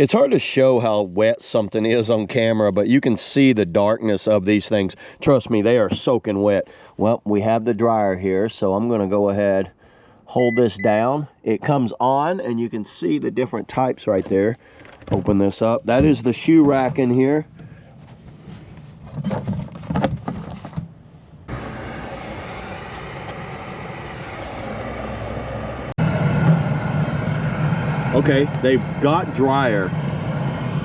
It's hard to show how wet something is on camera, but you can see the darkness of these things. Trust me, they are soaking wet. Well, we have the dryer here, so I'm gonna go ahead, hold this down. It comes on and you can see the different types right there. Open this up. That is the shoe rack in here. Okay, they've got dryer.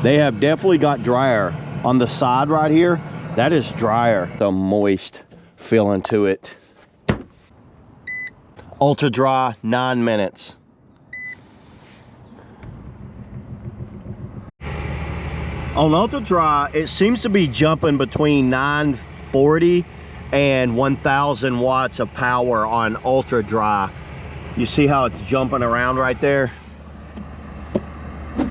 They have definitely got dryer. On the side right here, that is dryer. The moist feeling to it. Ultra dry, 9 minutes. On ultra dry, it seems to be jumping between 940 and 1000 watts of power on ultra dry. You see how it's jumping around right there?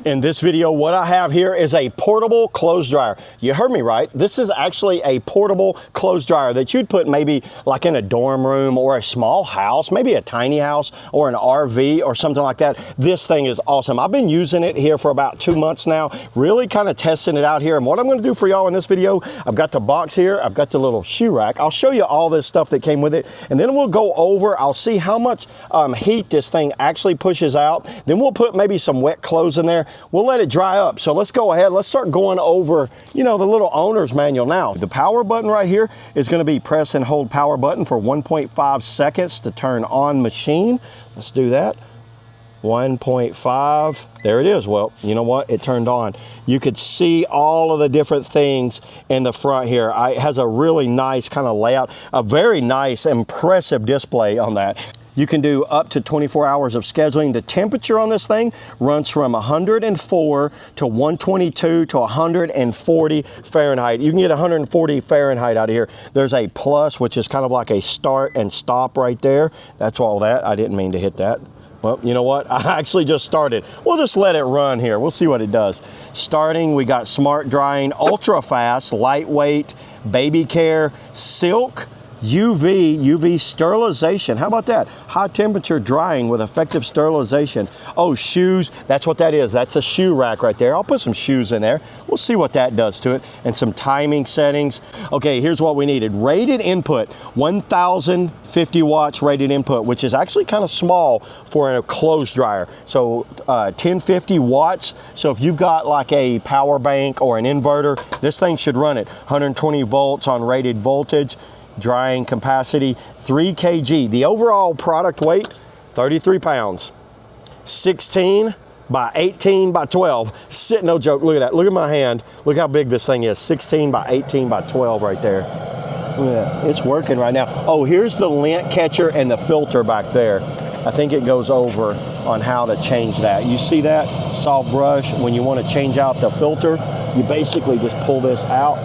In this video, what I have here is a portable clothes dryer. You heard me right. This is actually a portable clothes dryer that you'd put maybe like in a dorm room or a small house, maybe a tiny house or an RV or something like that. This thing is awesome. I've been using it here for about 2 months now, really kind of testing it out here. And what I'm going to do for y'all in this video, I've got the box here. I've got the little shoe rack. I'll show you all this stuff that came with it. And then we'll go over, I'll see how much heat this thing actually pushes out. Then we'll put maybe some wet clothes in there. We'll let it dry up. So let's go ahead. Let's start going over, you know, the little owner's manual now. The power button right here is going to be press and hold power button for 1.5 seconds to turn on machine. Let's do that. 1.5. There it is. Well, you know what? It turned on. You could see all of the different things in the front here. It has a really nice kind of layout, a very nice, impressive display on that. You can do up to 24 hours of scheduling. The temperature on this thing runs from 104 to 122 to 140 Fahrenheit. You can get 140 Fahrenheit out of here. There's a plus, which is kind of like a start and stop right there. That's all that. I didn't mean to hit that. Well, you know what? I actually just started. We'll just let it run here. We'll see what it does. Starting, we got smart drying, ultra fast, lightweight, baby care, silk, UV sterilization. How about that? High temperature drying with effective sterilization. Oh, shoes. That's what that is. That's a shoe rack right there. I'll put some shoes in there. We'll see what that does to it. And some timing settings. Okay, here's what we needed. Rated input, 1050 watts rated input, which is actually kind of small for a clothes dryer. So 1050 watts. So if you've got like a power bank or an inverter, this thing should run it. 120 volts on rated voltage. Drying capacity 3 kg. The overall product weight 33 pounds. 16 by 18 by 12. No joke. Look at that. Look at my hand. Look how big this thing is. 16 by 18 by 12 right there. Look at that. It's working right now. Oh, here's the lint catcher and the filter back there. I think it goes over on how to change that. You see that soft brush? When you want to change out the filter, you basically just pull this out.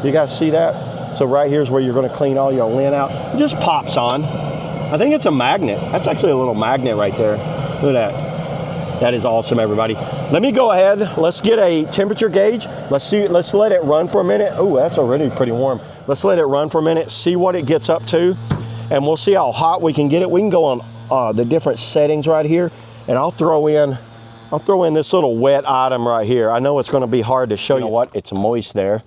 You guys see that? So right here's where you're going to clean all your lint out. It just pops on. I think it's a magnet. That's actually a little magnet right there. Look at that. That is awesome, everybody. Let me go ahead. Let's get a temperature gauge. Let's let it run for a minute. Oh, that's already pretty warm. Let's let it run for a minute, see what it gets up to, and we'll see how hot we can get it. We can go on the different settings right here, and I'll throw in this little wet item right here. I know it's going to be hard to show you. You know what? It's moist there.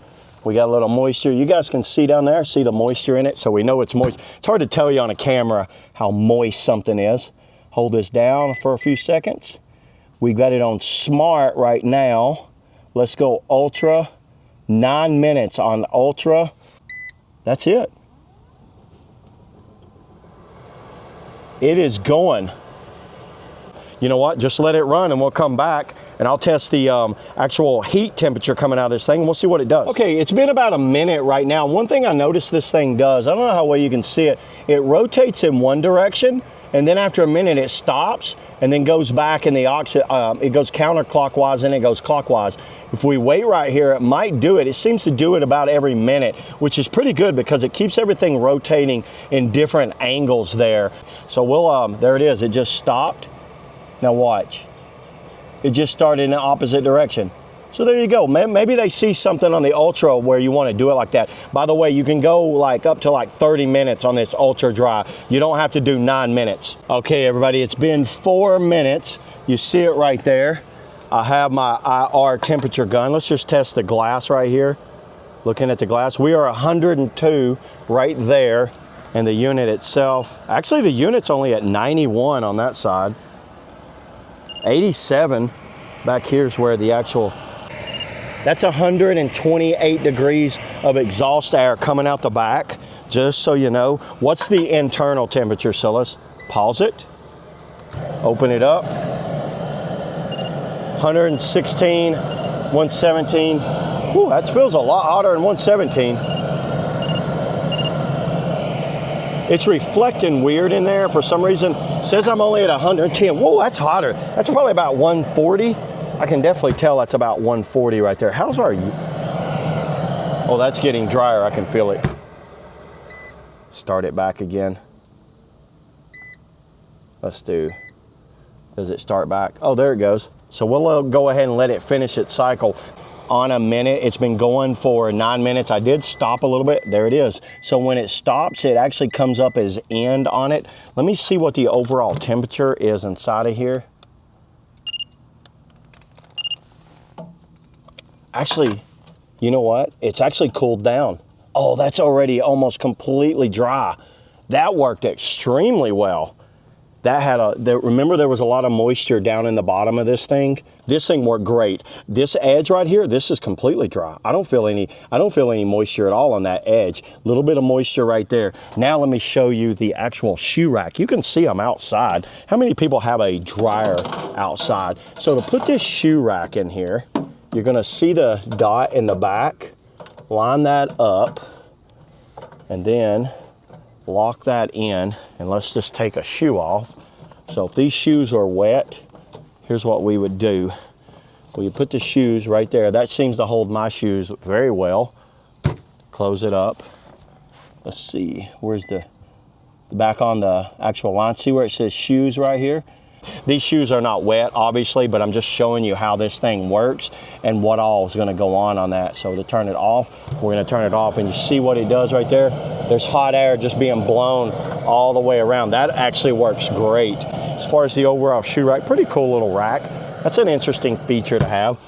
We got a little moisture. You guys can see down there, see the moisture in it, so we know it's moist. It's hard to tell you on a camera how moist something is. Hold this down for a few seconds. We've got it on smart right now. Let's go ultra. 9 minutes on ultra. That's it. It is going. You know what? Just let it run and we'll come back and I'll test the actual heat temperature coming out of this thing and we'll see what it does. Okay, it's been about a minute right now. One thing I noticed this thing does, I don't know how well you can see it, it rotates in one direction and then after a minute it stops and then goes back in the opposite, it goes counterclockwise and it goes clockwise. If we wait right here, it might do it. It seems to do it about every minute, which is pretty good because it keeps everything rotating in different angles there. So we'll, there it is, it just stopped. Now watch, it just started in the opposite direction. So there you go. Maybe they see something on the Ultra where you want to do it like that. By the way, you can go like up to like 30 minutes on this Ultra Dry. You don't have to do 9 minutes. Okay, everybody, it's been 4 minutes. You see it right there. I have my IR temperature gun. Let's just test the glass right here. Looking at the glass, we are 102 right there. And the unit itself, actually the unit's only at 91 on that side. 87 back here's where the actual, that's 128 degrees of exhaust air coming out the back, just so you know. What's the internal temperature? So let's pause it, open it up. 116, 117. Ooh, that feels a lot hotter than 117. It's reflecting weird in there for some reason. It says I'm only at 110. Whoa, that's hotter. That's probably about 140. I can definitely tell that's about 140 right there. How's our... Oh, that's getting drier. I can feel it. Start it back again. Let's do... Does it start back? Oh, there it goes. So we'll go ahead and let it finish its cycle. On a minute, it's been going for 9 minutes. I did stop a little bit. There it is. So when it stops, it actually comes up as end on it. Let me see what the overall temperature is inside of here. Actually, you know what? It's actually cooled down. Oh, that's already almost completely dry. That worked extremely well. That had remember there was a lot of moisture down in the bottom of this thing? This thing worked great. This edge right here, this is completely dry. I don't feel any moisture at all on that edge. A little bit of moisture right there. Now let me show you the actual shoe rack. You can see I'm outside. How many people have a dryer outside? So to put this shoe rack in here, you're gonna see the dot in the back. Line that up and then lock that in, and let's just take a shoe off. So if these shoes are wet, here's what we would do. We put the shoes right there. That seems to hold my shoes very well. Close it up. Let's see, where's the back on the actual line? See where it says shoes right here? These shoes are not wet, obviously, but I'm just showing you how this thing works and what all is gonna go on that. So to turn it off, we're gonna turn it off, and you see what it does right there? There's hot air just being blown all the way around. That actually works great. As far as the overall shoe rack, pretty cool little rack. That's an interesting feature to have.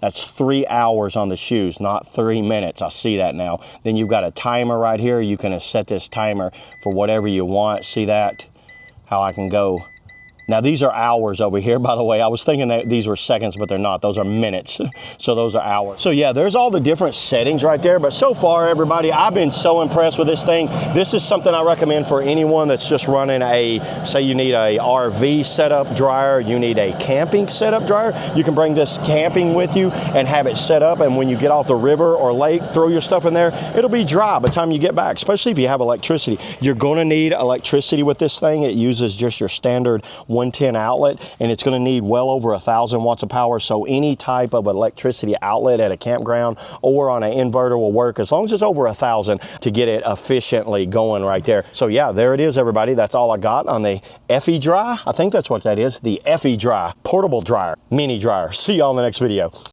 That's 3 hours on the shoes, not 3 minutes. I see that now. Then you've got a timer right here. You can set this timer for whatever you want. See that? How I can go. Now these are hours over here, by the way. I was thinking that these were seconds, but they're not. Those are minutes. So those are hours. So yeah, there's all the different settings right there. But so far, everybody, I've been so impressed with this thing. This is something I recommend for anyone that's just running say you need a RV setup dryer, you need a camping setup dryer. You can bring this camping with you and have it set up. And when you get off the river or lake, throw your stuff in there. It'll be dry by the time you get back, especially if you have electricity. You're gonna need electricity with this thing. It uses just your standard 110 outlet, and it's going to need well over 1,000 watts of power. So any type of electricity outlet at a campground or on an inverter will work, as long as it's over 1,000, to get it efficiently going right there. So yeah, there it is, everybody. That's all I got on the Effidry. I think that's what that is, the Effidry portable dryer, mini dryer. See y'all in the next video.